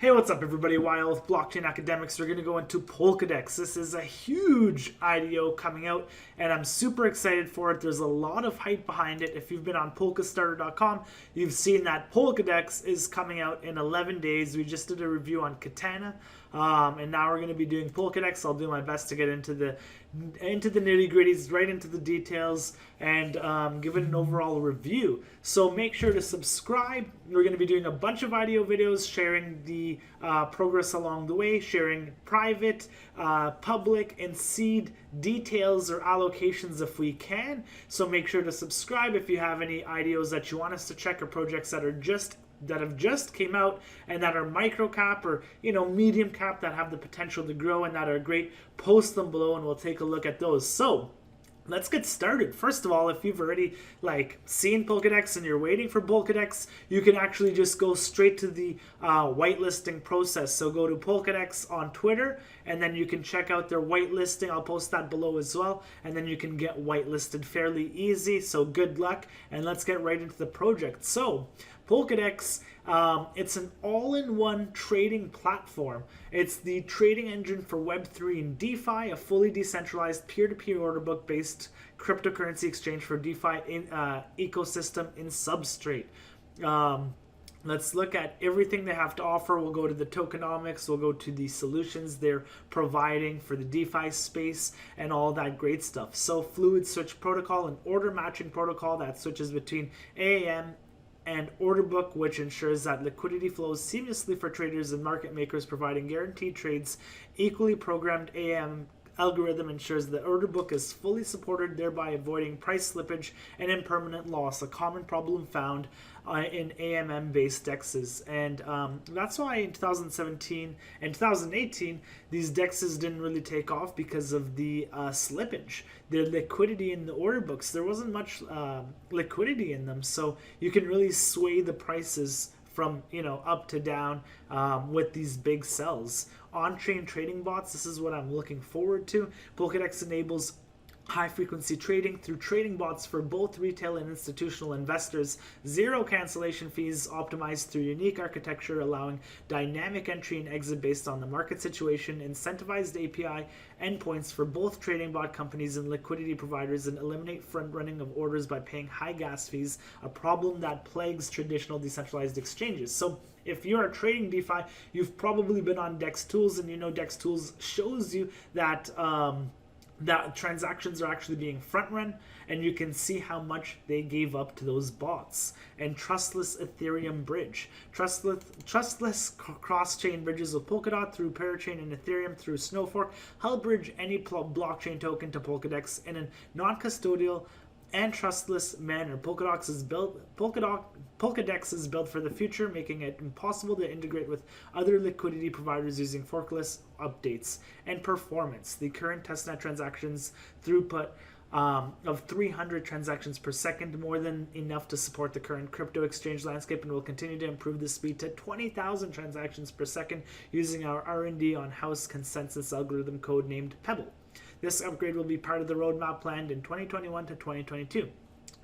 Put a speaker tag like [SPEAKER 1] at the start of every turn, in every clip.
[SPEAKER 1] Hey, what's up, everybody? Wild with Blockchain Academics. We're going to go into Polkadex. This is a huge IDO coming out, and I'm super excited for it. There's a lot of hype behind it. If you've been on Polkastarter.com, you've seen that Polkadex is coming out in 11 days. We just did a review on Katana, and now we're going to be doing Polkadex. I'll do my best to get into the nitty-gritties, right into the details, and give it an overall review. So make sure to subscribe. We're going to be doing a bunch of IDO videos, sharing the progress along the way, sharing private, public, and seed details or allocations if we can. So make sure to subscribe if you have any IDOs that you want us to check, or projects that have just came out and that are micro cap or medium cap that have the potential to grow and that are great. Post them below and we'll take a look at those. So let's get started. First of all, if you've already seen Polkadex and you're waiting for Polkadex, you can actually just go straight to the whitelisting process. So go to Polkadex on Twitter, and then you can check out their whitelisting. I'll post that below as well, and then you can get whitelisted fairly easy. So good luck, and let's get right into the project. So Polkadex, it's an all-in-one trading platform. It's the trading engine for Web3 and DeFi, a fully decentralized peer-to-peer order book-based cryptocurrency exchange for DeFi ecosystem in Substrate. Let's look at everything they have to offer. We'll go to the tokenomics, we'll go to the solutions they're providing for the DeFi space and all that great stuff. So fluid switch protocol, an order matching protocol that switches between AAM and order book, which ensures that liquidity flows seamlessly for traders and market makers, providing guaranteed trades. Equally programmed AAM algorithm ensures the order book is fully supported, thereby avoiding price slippage and impermanent loss, a common problem found in AMM-based dexes. And that's why in 2017 and 2018, these dexes didn't really take off, because of the slippage. The liquidity in the order books, there wasn't much liquidity in them, so you can really sway the prices from up to down with these big sells. On-chain trading bots, this is what I'm looking forward to. Polkadex enables high-frequency trading through trading bots for both retail and institutional investors. Zero cancellation fees, optimized through unique architecture, allowing dynamic entry and exit based on the market situation. Incentivized API endpoints for both trading bot companies and liquidity providers, and eliminate front-running of orders by paying high gas fees, a problem that plagues traditional decentralized exchanges. So if you're trading DeFi, you've probably been on Dex Tools, and Dex Tools shows you that that transactions are actually being front run, and you can see how much they gave up to those bots. And trustless Ethereum bridge, trustless cross-chain bridges with Polkadot through Parachain and Ethereum through Snowfork help bridge any blockchain token to Polkadex in a non-custodial and trustless manner. Polkadex is built for the future, making it impossible to integrate with other liquidity providers using forkless updates and performance. The current testnet transactions throughput of 300 transactions per second, more than enough to support the current crypto exchange landscape, and will continue to improve the speed to 20,000 transactions per second using our R&D on house consensus algorithm code named Pebble. This upgrade will be part of the roadmap planned in 2021 to 2022.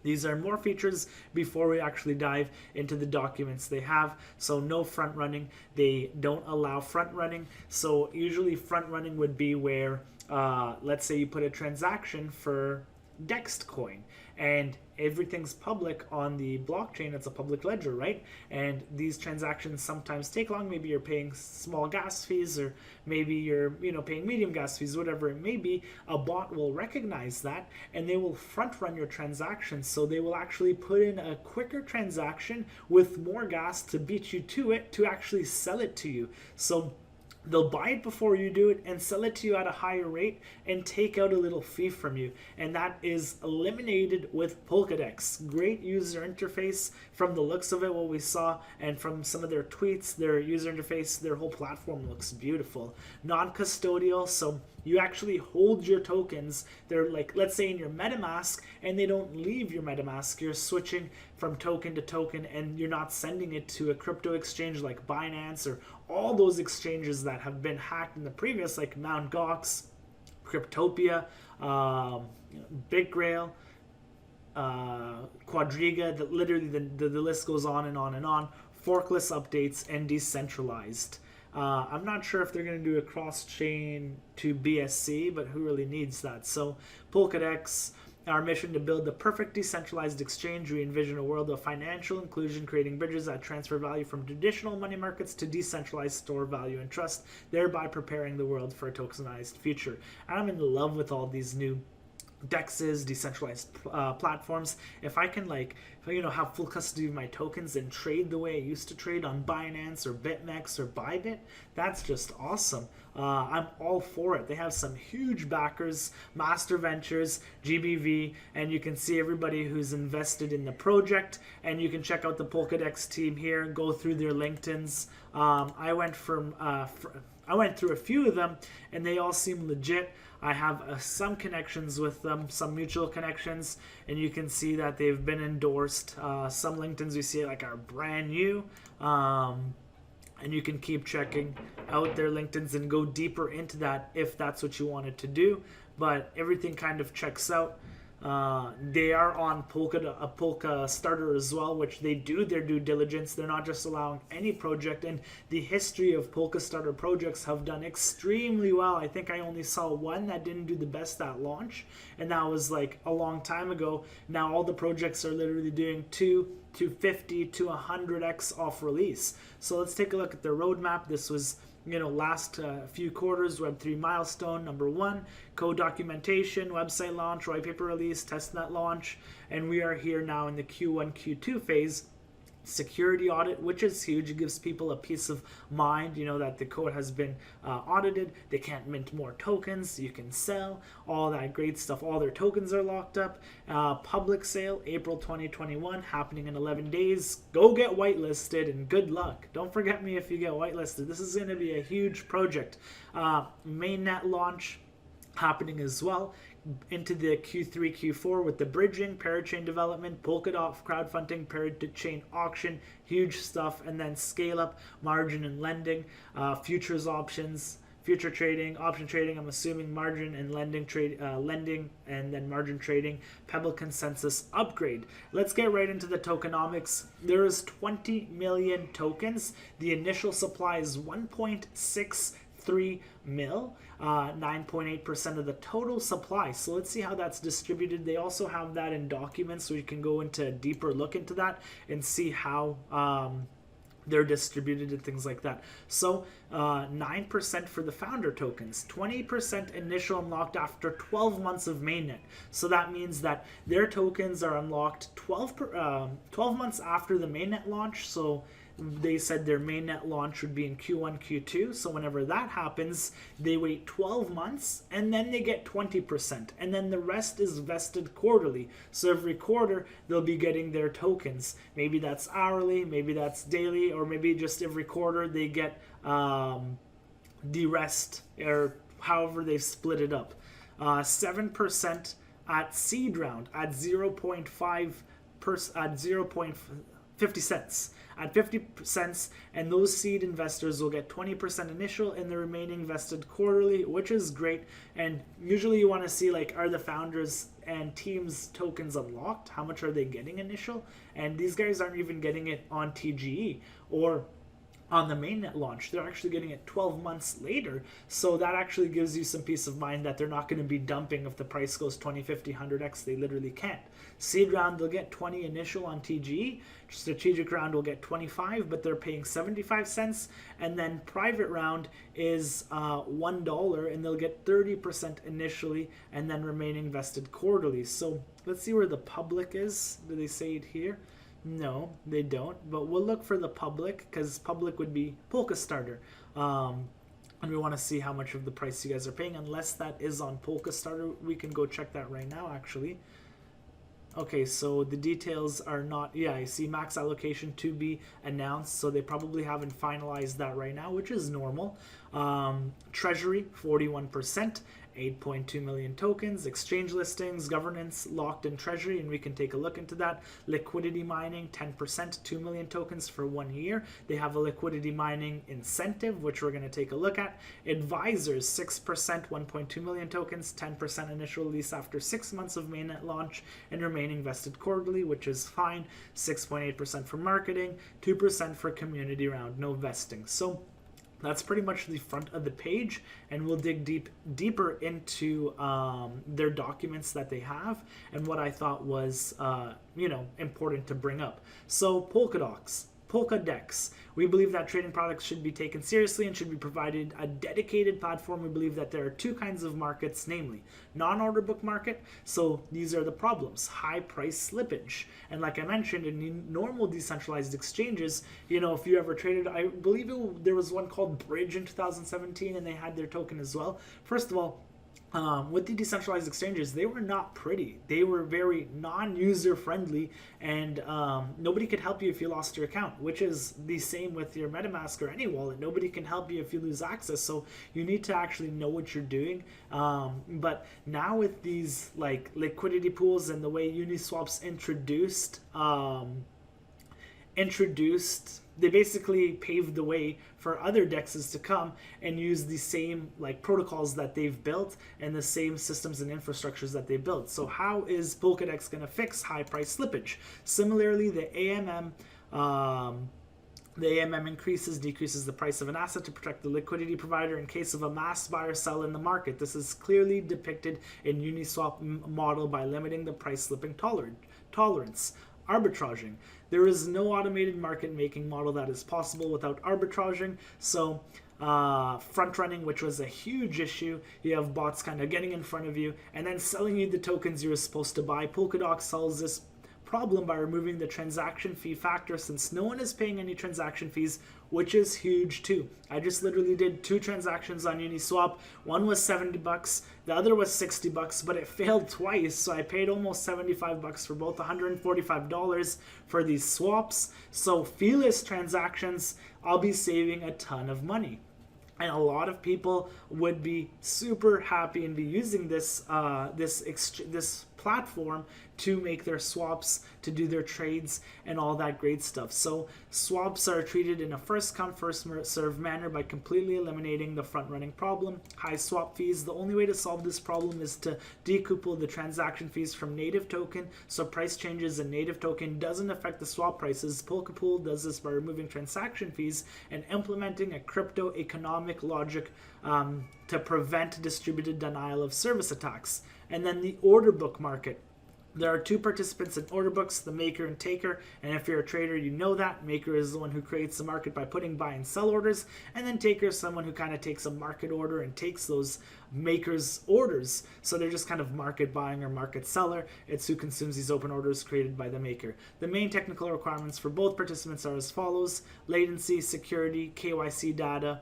[SPEAKER 1] These are more features before we actually dive into the documents they have. So no front running. They don't allow front running. So usually front running would be where, let's say you put a transaction for Dext coin, and everything's public on the blockchain. It's a public ledger, right? And these transactions sometimes take long. Maybe you're paying small gas fees, or maybe you're paying medium gas fees, whatever it may be. A bot will recognize that, and they will front run your transactions. So they will actually put in a quicker transaction with more gas to beat you to it, to actually sell it to you. So they'll buy it before you do it and sell it to you at a higher rate and take out a little fee from you. And that is eliminated with Polkadex. Great user interface from the looks of it, what we saw, and from some of their tweets, their user interface, their whole platform looks beautiful. Non-custodial, so you actually hold your tokens. They're let's say in your MetaMask, and they don't leave your MetaMask. You're switching from token to token, and you're not sending it to a crypto exchange like Binance or all those exchanges that have been hacked in the previous, like Mt. Gox, Cryptopia, BitGrail, Quadriga. Literally the list goes on and on and on. Forkless updates and decentralized. I'm not sure if they're going to do a cross-chain to BSC, but who really needs that? So Polkadex, our mission to build the perfect decentralized exchange. We envision a world of financial inclusion, creating bridges that transfer value from traditional money markets to decentralized store value and trust, thereby preparing the world for a tokenized future. And I'm in love with all these new dexes, decentralized platforms. If I can have full custody of my tokens and trade the way I used to trade on Binance or BitMEX or Bybit, that's just awesome. I'm all for it. They have some huge backers, Master Ventures, GBV, and you can see everybody who's invested in the project, and you can check out the Polkadex team here, go through their LinkedIns. I went through a few of them, and they all seem legit. I have some connections with them, some mutual connections, and you can see that they've been endorsed. Some LinkedIns we see are brand new, and you can keep checking out their LinkedIns and go deeper into that if that's what you wanted to do. But everything kind of checks out. They are on Polkastarter as well, which they do their due diligence. They're not just allowing any project, and the history of Polkastarter projects have done extremely well. I think I only saw one that didn't do the best at launch, and that was a long time ago. Now all the projects are literally doing 250 to 100x off release. So let's take a look at their roadmap. This was last few quarters, Web3 milestone, number 1, code documentation, website launch, white paper release, testnet launch, and we are here now in the Q1, Q2 phase. Security audit, which is huge. It gives people a peace of mind, that the code has been audited. They can't mint more tokens. You can sell all that great stuff. All their tokens are locked up. Public sale, April 2021, happening in 11 days. Go get whitelisted and good luck. Don't forget me if you get whitelisted. This is going to be a huge project. Mainnet launch happening as well into the Q3, Q4 with the bridging, parachain development, Polkadot crowdfunding, parachain auction, huge stuff, and then scale up, margin and lending, futures options, future trading, option trading, I'm assuming margin and lending and then margin trading, Pebble consensus upgrade. Let's get right into the tokenomics. There is 20 million tokens. The initial supply is 1.63 mil, 9.8% of the total supply. So let's see how that's distributed. They also have that in documents, so you can go into a deeper look into that and see how they're distributed and things like that. So 9% for the founder tokens, 20% initial unlocked after 12 months of mainnet. So that means that their tokens are unlocked 12 months after the mainnet launch. So they said their mainnet launch would be in Q1, Q2. So whenever that happens, they wait 12 months and then they get 20%. And then the rest is vested quarterly. So every quarter, they'll be getting their tokens. Maybe that's hourly, maybe that's daily, or maybe just every quarter they get the rest, or however they split it up. 7% at seed round at 0.50 cents. At 50 cents, and those seed investors will get 20% initial and the remaining vested quarterly, which is great. And usually you want to see are the founders and teams tokens unlocked? How much are they getting initial? And these guys aren't even getting it on TGE or on the mainnet launch. They're actually getting it 12 months later. So that actually gives you some peace of mind that they're not going to be dumping if the price goes 20, 50, 100x. They literally can't. Seed round, they'll get 20 initial on TGE. Strategic round will get 25, but they're paying 75 cents. And then private round is $1, and they'll get 30% initially, and then remaining vested quarterly. So let's see where the public is. Do they say it here? No, they don't, but we'll look for the public, because public would be Polkastarter. And we want to see how much of the price you guys are paying. Unless that is on Polkastarter, we can go check that right now, actually. Okay, so the details are not, yeah, I see max allocation to be announced, so they probably haven't finalized that right now, which is normal. Treasury, 41%. 8.2 million tokens, exchange listings, governance, locked in treasury, and we can take a look into that. Liquidity mining, 10%, 2 million tokens for 1 year. They have a liquidity mining incentive, which we're going to take a look at. Advisors, 6%, 1.2 million tokens, 10% initial release after 6 months of mainnet launch, and remaining vested quarterly, which is fine. 6.8% for marketing, 2% for community round, no vesting. So That's pretty much the front of the page, and we'll dig deeper into their documents that they have and what I thought was important to bring up. So Polkadex. We believe that trading products should be taken seriously and should be provided a dedicated platform. We believe that there are two kinds of markets, namely non-order book market. So these are the problems: high price slippage. And like I mentioned, in normal decentralized exchanges, if you ever traded, I believe there was one called Bridge in 2017, and they had their token as well. First of all, with the decentralized exchanges, they were not pretty. They were very non-user friendly, and nobody could help you if you lost your account, which is the same with your MetaMask or any wallet. Nobody can help you if you lose access, so you need to actually know what you're doing. But now with these like liquidity pools and the way Uniswap's introduced, they basically paved the way for other dexes to come and use the same like protocols that they've built and the same systems and infrastructures that they built. So how is Polkadex going to fix high price slippage? Similarly, the AMM decreases the price of an asset to protect the liquidity provider in case of a mass buy or sell in the market. This is clearly depicted in Uniswap model by limiting the price slipping tolerance. Arbitraging. There is no automated market making model that is possible without arbitraging. So front running, which was a huge issue. You have bots kind of getting in front of you and then selling you the tokens you were supposed to buy. Polkadot solves this problem by removing the transaction fee factor, since no one is paying any transaction fees, which is huge too. I just literally did 2 transactions on Uniswap. One was $70, the other was $60, but it failed twice, so I paid almost $75 for both, $145 for these swaps. So feeless transactions, I'll be saving a ton of money. And a lot of people would be super happy and be using this platform to make their swaps, to do their trades, and all that great stuff. So swaps are treated in a first come, first serve manner by completely eliminating the front running problem. High swap fees. The only way to solve this problem is to decouple the transaction fees from native token, so price changes in native token doesn't affect the swap prices. Polkapool does this by removing transaction fees and implementing a crypto economic logic to prevent distributed denial of service attacks. And then the order book market. There are 2 participants in order books, the maker and taker, and if you're a trader, you know that. Maker is the one who creates the market by putting buy and sell orders, and then taker is someone who kind of takes a market order and takes those maker's orders. So they're just kind of market buying or market seller. It's who consumes these open orders created by the maker. The main technical requirements for both participants are as follows: latency, security, KYC data.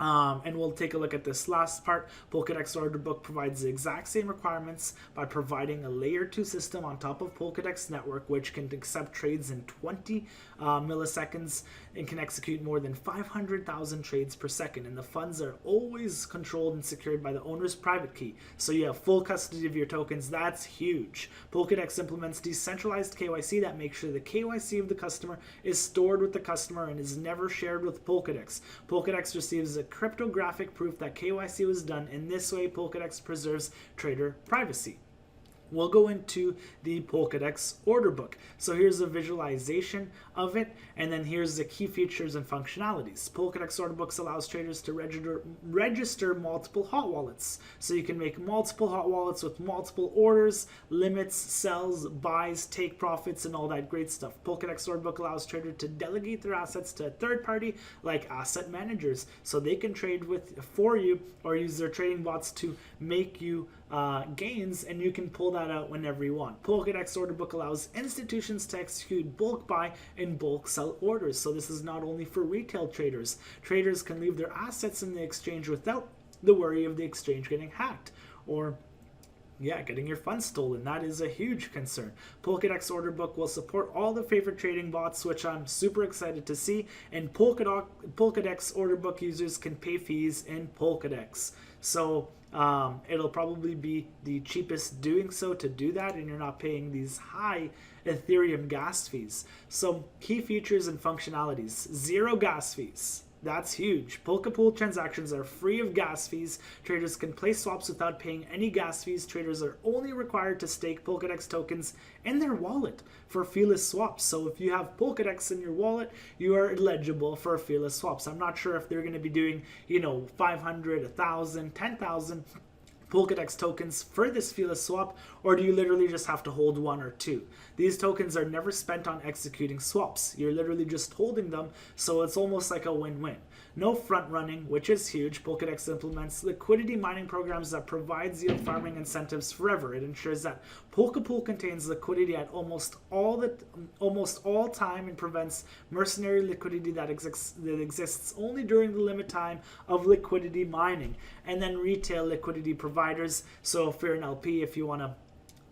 [SPEAKER 1] And we'll take a look at this last part. Polkadex order book provides the exact same requirements by providing a layer 2 system on top of Polkadex network, which can accept trades in 20 milliseconds and can execute more than 500,000 trades per second. And the funds are always controlled and secured by the owner's private key. So you have full custody of your tokens. That's huge. Polkadex implements decentralized KYC that makes sure the KYC of the customer is stored with the customer and is never shared with Polkadex. Polkadex receives a cryptographic proof that KYC was done. In this way, Polkadex preserves trader privacy. We'll go into the Polkadex order book. So here's a visualization of it, and then here's the key features and functionalities. Polkadex order books allows traders to register multiple hot wallets. So you can make multiple hot wallets with multiple orders, limits, sells, buys, take profits, and all that great stuff. Polkadex order book allows traders to delegate their assets to a third party like asset managers, so they can trade for you or use their trading bots to make you gains, and you can pull that out whenever you want. Polkadex order book allows institutions to execute bulk buy and bulk sell orders. So this is not only for retail traders. Traders can leave their assets in the exchange without the worry of the exchange getting hacked or getting your funds stolen. That is a huge concern. Polkadex order book will support all the favorite trading bots, which I'm super excited to see. And Polkadex order book users can pay fees in Polkadex. So it'll probably be the cheapest doing so to do that, and you're not paying these high Ethereum gas fees. So key features and functionalities: 0 gas fees, That's huge. Polka Pool transactions are free of gas fees. Traders can place swaps without paying any gas fees. Traders are only required to stake Polkadex tokens in their wallet for feeless swaps. So if you have Polkadex in your wallet, you are eligible for feeless swaps. I'm not sure if they're going to be doing, 500, 1,000, 10,000 Polkadex tokens for this feeless swap, or do you literally just have to hold one or two? These tokens are never spent on executing swaps. You're literally just holding them, so it's almost like a win-win. No front running, which is huge. Polkadex implements liquidity mining programs that provides yield farming incentives forever. It ensures that Polka Pool contains liquidity at almost all time and prevents mercenary liquidity that exists only during the limit time of liquidity mining. And then retail liquidity providers. So if you're an LP, if you want to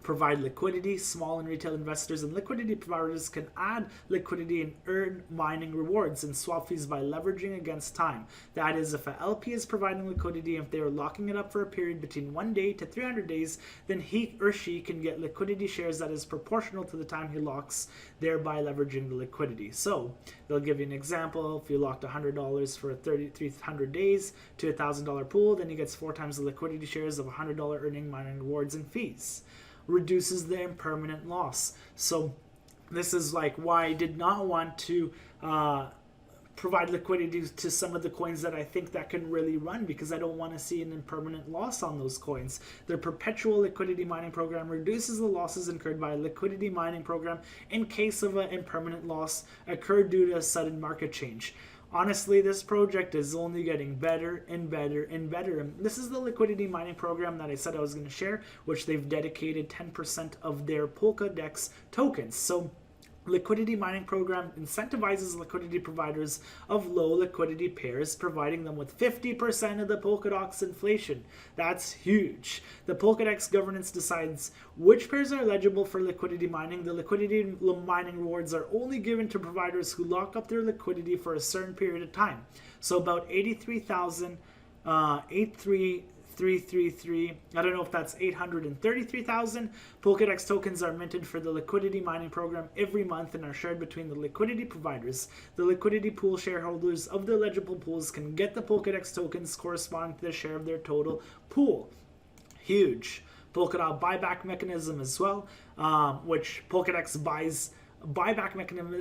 [SPEAKER 1] provide liquidity, small and retail investors and liquidity providers can add liquidity and earn mining rewards and swap fees by leveraging against time. That is, if an LP is providing liquidity, if they are locking it up for a period between 1 day to 300 days, then he or she can get liquidity shares that is proportional to the time he locks, thereby leveraging the liquidity. So they'll give you an example. If you locked $100 for 300 days to a $1,000 pool, then he gets 4 times the liquidity shares of $100 earning mining rewards and fees. Reduces the impermanent loss. So this is like why I did not want to provide liquidity to some of the coins that I think that can really run, because I don't want to see an impermanent loss on those coins. Their perpetual liquidity mining program reduces the losses incurred by a liquidity mining program in case of an impermanent loss occurred due to a sudden market change. Honestly, this project is only getting better and better and better. And this is the liquidity mining program that I said I was going to share, which they've dedicated 10% of their Polkadex tokens. So liquidity mining program incentivizes liquidity providers of low liquidity pairs, providing them with 50% of the Polkadot's inflation. That's huge. The Polkadex governance decides which pairs are eligible for liquidity mining. The liquidity mining rewards are only given to providers who lock up their liquidity for a certain period of time. So about 333, I don't know if that's 833,000 Polkadex tokens are minted for the liquidity mining program every month and are shared between the liquidity providers. The liquidity pool shareholders of the eligible pools can get the Polkadex tokens corresponding to the share of their total pool. Huge. Polkadot buyback mechanism as well, which Polkadex buyback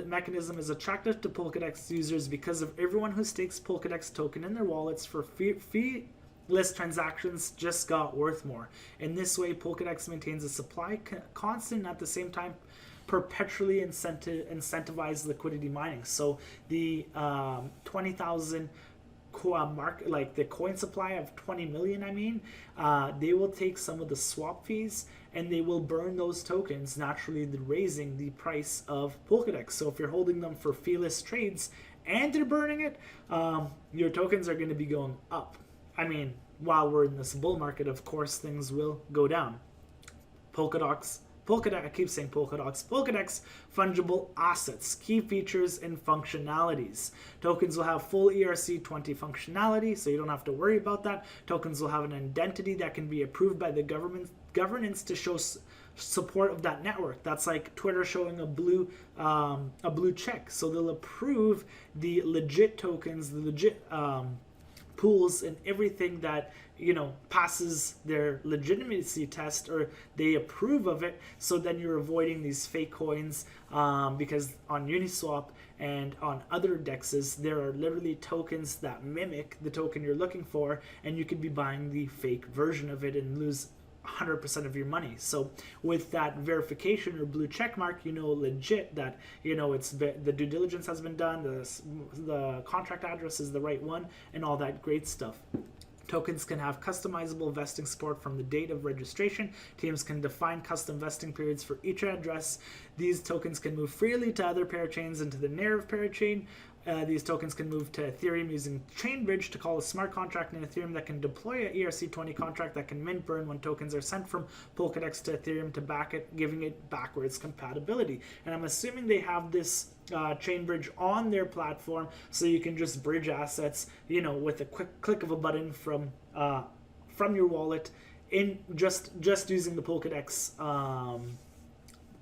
[SPEAKER 1] mechanism is attractive to Polkadex users because of everyone who stakes Polkadex token in their wallets for feeless transactions just got worth more. In this way, Polkadex maintains a supply constant and at the same time perpetually incentivize liquidity mining. So the 20,000 market, like the coin supply of 20 million, they will take some of the swap fees and they will burn those tokens, naturally raising the price of Polkadex. So if you're holding them for feeless trades and they're burning it, your tokens are going to be going up. I mean, while we're in this bull market, of course, things will go down. Polkadex, I keep saying Polkadex fungible assets, key features and functionalities. Tokens will have full ERC20 functionality, so you don't have to worry about that. Tokens will have an identity that can be approved by the governance to show support of that network. That's like Twitter showing a blue check. So they'll approve the legit tokens, the legit pools, and everything that passes their legitimacy test, or they approve of it. So then you're avoiding these fake coins, because on Uniswap and on other dexes there are literally tokens that mimic the token you're looking for, and you could be buying the fake version of it and lose 100% of your money. So with that verification or blue check mark, legit that it's the due diligence has been done, the contract address is the right one, and all that great stuff. Tokens can have customizable vesting support from the date of registration. Teams can define custom vesting periods for each address. These tokens can move freely to other parachains and to the narrative parachain. These tokens can move to Ethereum using Chainbridge to call a smart contract in Ethereum that can deploy an ERC20 contract that can mint burn when tokens are sent from Polkadex to Ethereum to back it, giving it backwards compatibility. And I'm assuming they have this Chainbridge on their platform, so you can just bridge assets, with a quick click of a button from your wallet, in just using the Polkadex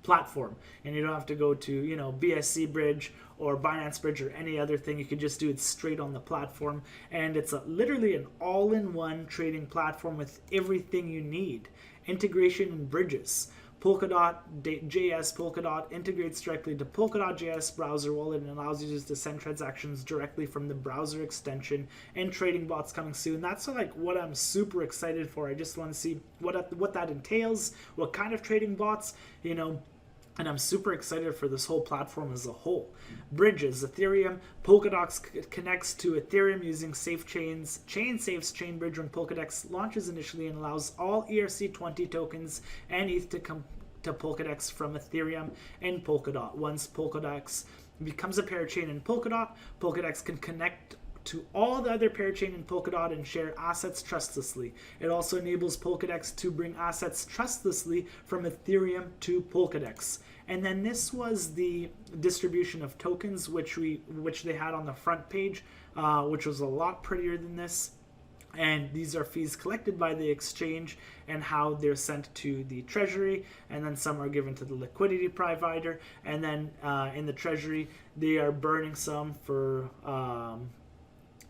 [SPEAKER 1] platform, and you don't have to go to, you know, BSC Bridge or Binance Bridge or any other thing. You can just do it straight on the platform, and it's literally an all-in-one trading platform with everything you need. Integration and bridges. Polkadot.js Polkadot integrates directly to Polkadot.js browser wallet and allows users to send transactions directly from the browser extension, and trading bots coming soon. That's like what I'm super excited for. I just want to see what that entails, what kind of trading bots, you know, and I'm super excited for this whole platform as a whole. Bridges, Ethereum, Polkadox connects to Ethereum using safe chains. ChainSafe's chain bridge when Polkadex launches initially and allows all ERC20 tokens and ETH to come to Polkadex from Ethereum and Polkadot. Once Polkadex becomes a parachain in Polkadot, Polkadex can connect to all the other parachain in Polkadot and share assets trustlessly. It also enables Polkadex to bring assets trustlessly from Ethereum to Polkadex. And then this was the distribution of tokens, which they had on the front page, which was a lot prettier than this. And these are fees collected by the exchange and how they're sent to the treasury, and then some are given to the liquidity provider, and then in the treasury they are burning some for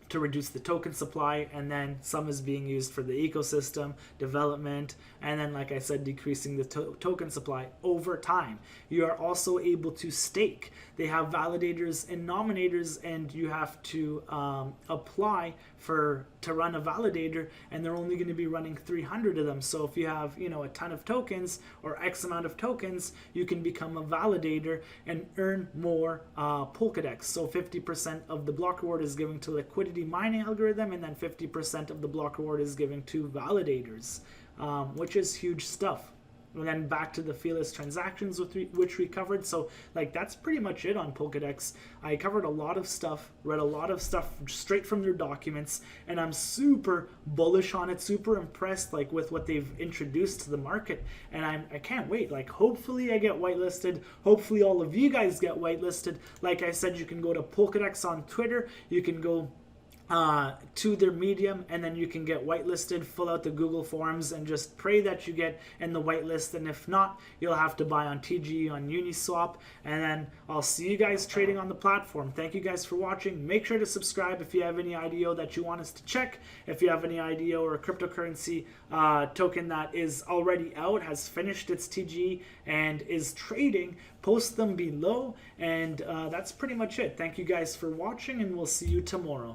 [SPEAKER 1] to reduce the token supply, and then some is being used for the ecosystem development, and then, like I said, decreasing the token supply over time. You are also able to stake. They have validators and nominators, and you have to apply to run a validator, and they're only going to be running 300 of them. So if you have, you know, a ton of tokens or X amount of tokens, you can become a validator and earn more Polkadex. So 50% of the block reward is given to liquidity mining algorithm, and then 50% of the block reward is given to validators, which is huge stuff. And then back to the feeless transactions which we covered. So like that's pretty much it on Polkadex. I covered a lot of stuff, read a lot of stuff straight from their documents, and I'm super bullish on it, super impressed like with what they've introduced to the market, and I can't wait. Like hopefully I get whitelisted, hopefully all of you guys get whitelisted. Like I said, you can go to Polkadex on Twitter, you can go to their Medium, and then you can get whitelisted, fill out the Google forms, and just pray that you get in the whitelist. And if not, you'll have to buy on TGE on Uniswap, and then I'll see you guys trading on the platform. Thank you guys for watching. Make sure to subscribe if you have any IDO that you want us to check. If you have any IDO or a cryptocurrency token that is already out, has finished its TGE and is trading, post them below. And that's pretty much it. Thank you guys for watching, and we'll see you tomorrow.